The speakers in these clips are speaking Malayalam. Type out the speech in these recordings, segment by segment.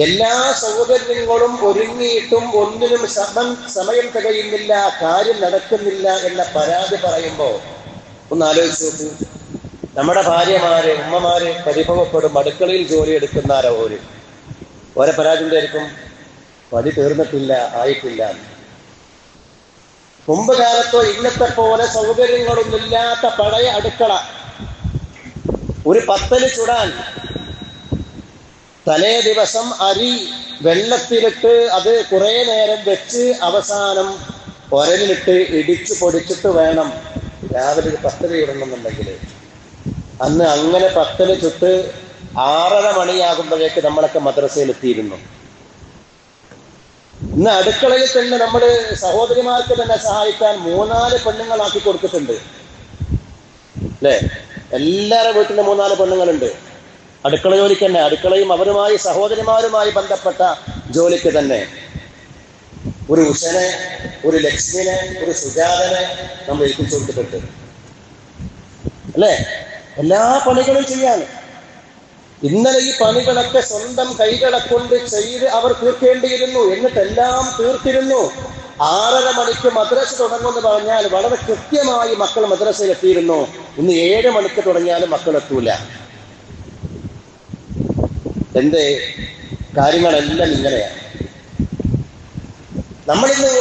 എല്ലാ സൗകര്യങ്ങളും ഒരുങ്ങിയിട്ടും ഒന്നിനും സമയം തികയുന്നില്ല, കാര്യം നടക്കുന്നില്ല എന്ന പരാതി പറയുമ്പോൾ ഒന്ന് ആലോചിച്ച് നോക്കൂ. നമ്മുടെ ഭാര്യമാര്, ഉമ്മമാര് പരിഭവപ്പെടും. അടുക്കളയിൽ ജോലി എടുക്കുന്നവരോ ഓരോ പരാതി എന്തായിരിക്കും? പണി തീർന്നിട്ടില്ല, ആയിട്ടില്ല. മുമ്പ് കാലത്തോ ഇന്നത്തെ പോലെ സൗകര്യങ്ങളൊന്നുമില്ലാത്ത പഴയ അടുക്കള, ഒരു പത്തല് ചുടാൻ തലേ ദിവസം അരി വെള്ളത്തിലിട്ട് അത് കുറെ നേരം വെച്ച് അവസാനം ഒരലിലിട്ട് ഇടിച്ചു പൊടിച്ചിട്ട് വേണം രാവിലെ ഒരു പത്തല് ചുടണമെന്നുണ്ടെങ്കിൽ. അന്ന് അങ്ങനെ പത്തല് ചുട്ട് 6:30 മണിയാകുമ്പോഴേക്ക് നമ്മളൊക്കെ മദ്രസയിലെത്തിയിരുന്നു. ഇന്ന് അടുക്കളയിൽ തന്നെ നമ്മൾ സഹോദരിമാർക്ക് തന്നെ സഹായിക്കാൻ 3-4 പെണ്ണുങ്ങളാക്കി കൊടുത്തിട്ടുണ്ട്, അല്ലേ? എല്ലാവരുടെ വീട്ടിലും 3-4 പെണ്ണുങ്ങളുണ്ട് അടുക്കള ജോലിക്ക് തന്നെ. അടുക്കളയും അവരുമായി സഹോദരിമാരുമായി ബന്ധപ്പെട്ട ജോലിക്ക് തന്നെ. ഒരു ഉഷനെ, ഒരു ലക്ഷ്മിനെ, ഒരു സുജാതനെ നമ്മൾ ഏൽപ്പിച്ചു കൊടുത്തിട്ടുണ്ട്, അല്ലേ? എല്ലാ പണികളും ചെയ്യാൻ. ഇന്നലെ ഈ പണികളൊക്കെ സ്വന്തം കൈകളെ കൊണ്ട് ചെയ്ത് അവർ തീർക്കേണ്ടിയിരുന്നു. എന്നിട്ടെല്ലാം തീർത്തിരുന്നു. 6:30 മണിക്ക് മദ്രസ തുടങ്ങുമെന്ന് പറഞ്ഞാൽ വളരെ കൃത്യമായി മക്കൾ മദ്രസയിൽ എത്തിയിരുന്നു. ഇന്ന് 7 മണിക്ക് തുടങ്ങിയാലും മക്കൾ എത്തൂല. എന്തേ? കാര്യങ്ങളെല്ലാം ഇങ്ങനെയാണ്. നമ്മളിന്ന്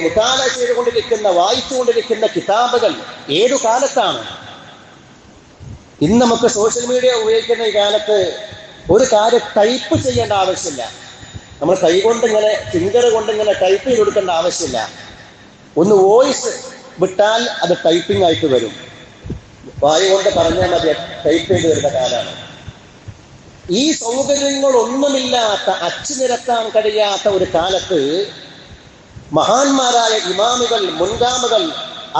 മുതാല ചെയ്തുകൊണ്ടിരിക്കുന്ന, വായിച്ചുകൊണ്ടിരിക്കുന്ന കിതാബുകൾ ഏതു കാലത്താണ്? ഇന്ന് നമുക്ക് സോഷ്യൽ മീഡിയ ഉപയോഗിക്കുന്ന ഈ കാലത്ത് ഒരു കാര്യം ടൈപ്പ് ചെയ്യേണ്ട ആവശ്യമില്ല. നമ്മൾ കൈകൊണ്ട് ഇങ്ങനെ, ഫിംഗർ കൊണ്ട് ഇങ്ങനെ ടൈപ്പ് ചെയ്ത് കൊടുക്കേണ്ട ആവശ്യമില്ല. ഒന്ന് വോയിസ് വിട്ടാൽ അത് ടൈപ്പിംഗ് ആയിട്ട് വരും. വായു കൊണ്ട് പറഞ്ഞാൽ മതി, ടൈപ്പ് ചെയ്ത് വരുന്ന കാലമാണ്. ഈ സൗകര്യങ്ങളൊന്നുമില്ലാത്ത, അച്ചു നിരത്താൻ കഴിയാത്ത ഒരു കാലത്ത് മഹാന്മാരായ ഇമാമുകൾ, മുൻഗാമുകൾ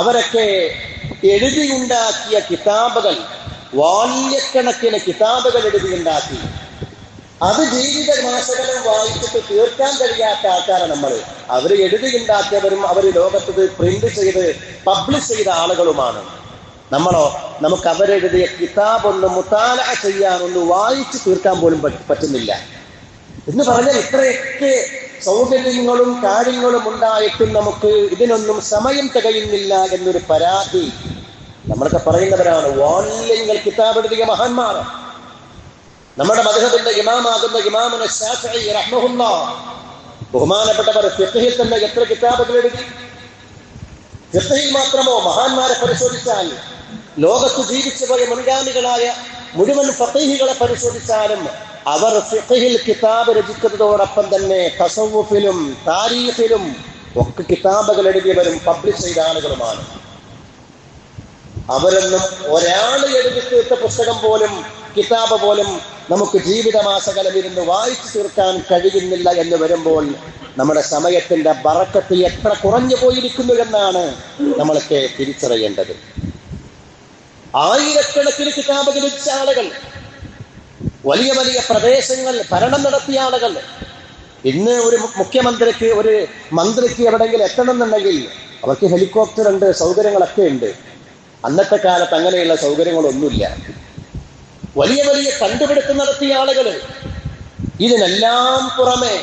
അവരൊക്കെ എഴുതിയുണ്ടാക്കിയ കിതാബുകൾ, വാല്യക്കണക്കിന് കിതാബുകൾ എഴുതിയുണ്ടാക്കി. അത് ജീവിത മാസങ്ങളും വായിച്ചിട്ട് തീർക്കാൻ കഴിയാത്ത ആൾക്കാരാണ് നമ്മൾ. അവർ എഴുതിയുണ്ടാക്കിയവരും അവർ ലോകത്ത് പ്രിന്റ് ചെയ്ത് പബ്ലിഷ് ചെയ്ത ആളുകളുമാണ്. നമ്മളോ, നമുക്ക് അവരെഴുതിയ കിതാബൊന്ന് മുതാല ചെയ്യാൻ, ഒന്ന് വായിച്ച് തീർക്കാൻ പോലും പറ്റുന്നില്ല എന്ന് പറഞ്ഞാൽ ഇത്രയൊക്കെ സൗകര്യങ്ങളും കാര്യങ്ങളും ഉണ്ടായിട്ടും നമുക്ക് ഇതിനൊന്നും സമയം തികയുന്നില്ല എന്നൊരു പരാതി നമ്മളൊക്കെ പറയുന്നവരാണ്. വാല്യങ്ങൾ കിതാബ് എഴുതിയ മഹാന്മാർ. നമ്മുടെ മദ്ഹബിന്റെ ഇമാമാകുന്ന ഇമാമുന ശാഫിഈ റഹ്മഹുല്ലാഹ്, ബഹുമാനപ്പെട്ടവർ ഫിഖ്ഹിൽ തന്നെ എത്ര കിതാബുകൾ എഴുതി? ഫിഖ്ഹിൽ മാത്രമോ? മഹാന്മാരെ പരിശോധിച്ചാൽ, ലോകത്ത് ജീവിച്ചു പോയ മുൻഗാമികളായ മുഴുവൻ ഫഖീഹുകളെ പരിശോധിച്ചാലും അവർ ഫിഖ്ഹിൽ കിതാബ് രചിക്കുന്നതോടൊപ്പം തന്നെ തസവ്വുഫിലും താരീഖിലും ഒക്കെ കിതാബുകൾ എഴുതിയവരും പബ്ലിഷ് ചെയ്ത ആളുകളുമാണ്. അവരൊന്നും ഒരാൾ എഴുതി തീർത്ത പുസ്തകം പോലും, കിതാബ് പോലും നമുക്ക് ജീവിതമാസകലം ഇരുന്ന് വായിച്ചു തീർക്കാൻ കഴിയുന്നില്ല എന്ന് വരുമ്പോൾ നമ്മുടെ സമയത്തിന്റെ ബറക്കത്ത് എത്ര കുറഞ്ഞു പോയിരിക്കുന്നു എന്നാണ് നമ്മളൊക്കെ തിരിച്ചറിയേണ്ടത്. ആയിരക്കണക്കിന് കിതാബുകൾ രചിച്ച ആളുകൾ, വലിയ വലിയ പ്രദേശങ്ങൾ ഭരണം നടത്തിയ ആളുകൾ. ഇന്ന് ഒരു മുഖ്യമന്ത്രിക്ക്, ഒരു മന്ത്രിക്ക് എവിടെയെങ്കിലും എത്തണം എന്നുണ്ടെങ്കിൽ അവർക്ക് ഹെലികോപ്റ്റർ ഉണ്ട്, സൗകര്യങ്ങളൊക്കെ ഉണ്ട്. അന്നത്തെ കാലത്ത് അങ്ങനെയുള്ള സൗകര്യങ്ങളൊന്നുമില്ല. വലിയ വലിയ കണ്ടുപിടുത്തം നടത്തിയ ആളുകൾ. ഇതിനെല്ലാം പുറമെ,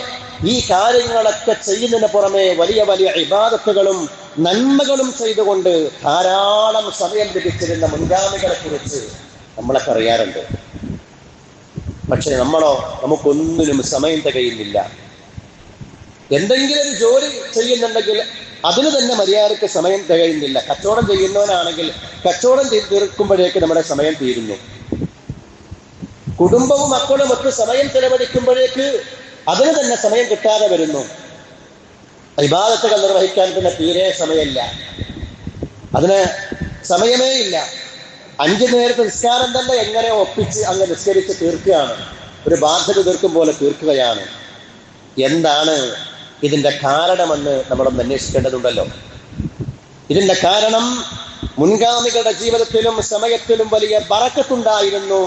ഈ കാര്യങ്ങളൊക്കെ ചെയ്യുന്നതിന് പുറമെ വലിയ വലിയ ഇബാദത്തുകളും നന്മകളും ചെയ്തുകൊണ്ട് ധാരാളം സമയം ലഭിച്ചിരുന്ന മുൻഗാമികളെ കുറിച്ച് നമ്മളൊക്കെ അറിയാറുണ്ട്. പക്ഷെ നമ്മളോ, നമുക്കൊന്നിനും സമയം തികയുന്നില്ല. എന്തെങ്കിലും ഒരു ജോലി ചെയ്യുന്നുണ്ടെങ്കിൽ അതിന് തന്നെ മര്യാദയ്ക്ക് സമയം തികയുന്നില്ല. കച്ചവടം ചെയ്യുന്നവനാണെങ്കിൽ കച്ചവടം ചെയ്ത് തീർക്കുമ്പോഴേക്ക് നമ്മുടെ സമയം തീരുന്നു. കുടുംബവും മക്കളും ഒക്കെ സമയം ചെലവഴിക്കുമ്പോഴേക്ക് അതിന് തന്നെ സമയം കിട്ടാതെ വരുന്നു. ഇബാദത്തുകൾ നിർവഹിക്കാൻ പിന്നെ തീരെ സമയമില്ല, അതിന് സമയമേ ഇല്ല. 5 നേരത്തെ നിസ്കാരം തന്നെ എങ്ങനെ ഒപ്പിച്ച് അങ്ങ് നിസ്കരിച്ച് തീർക്കുകയാണ്, ഒരു ബാധ്യത തീർക്കും പോലെ തീർക്കുകയാണ്. എന്താണ് ഇതിന്റെ കാരണമെന്ന് നമ്മളൊന്ന് അന്വേഷിക്കേണ്ടതുണ്ടല്ലോ. ഇതിന്റെ കാരണം മുൻഗാമികളുടെ ജീവിതത്തിലും സമയത്തിലും വലിയ ബറക്കത്തുണ്ടായിരുന്നു.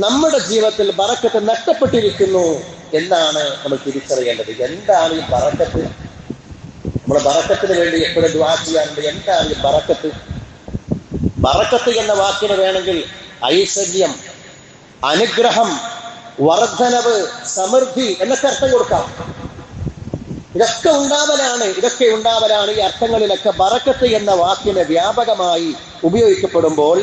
നമ്മുടെ ജീവിതത്തിൽ ബറക്കത്ത് നഷ്ടപ്പെട്ടിരിക്കുന്നു എന്നാണ് നമ്മൾ തിരിച്ചറിയേണ്ടത്. എന്താണ് ഈ ബറക്കത്ത്? നമ്മൾ ബറക്കത്തിന് വേണ്ടി എപ്പോഴും ദുആ ചെയ്യാറുണ്ട്. എന്താണ് ഈ ബറക്കത്ത്? ബറക്കത്ത് എന്ന വാക്കിന് വേണമെങ്കിൽ ഐശ്വര്യം, അനുഗ്രഹം, വർദ്ധനവ്, സമൃദ്ധി എന്നൊക്കെ അർത്ഥം കൊടുക്കാം. ഇതൊക്കെ ഉണ്ടാവലാണ്. ഈ അർത്ഥങ്ങളിലൊക്കെ ബറക്കത്ത് എന്ന വാക്കിന് വ്യാപകമായി ഉപയോഗിക്കപ്പെടുമ്പോൾ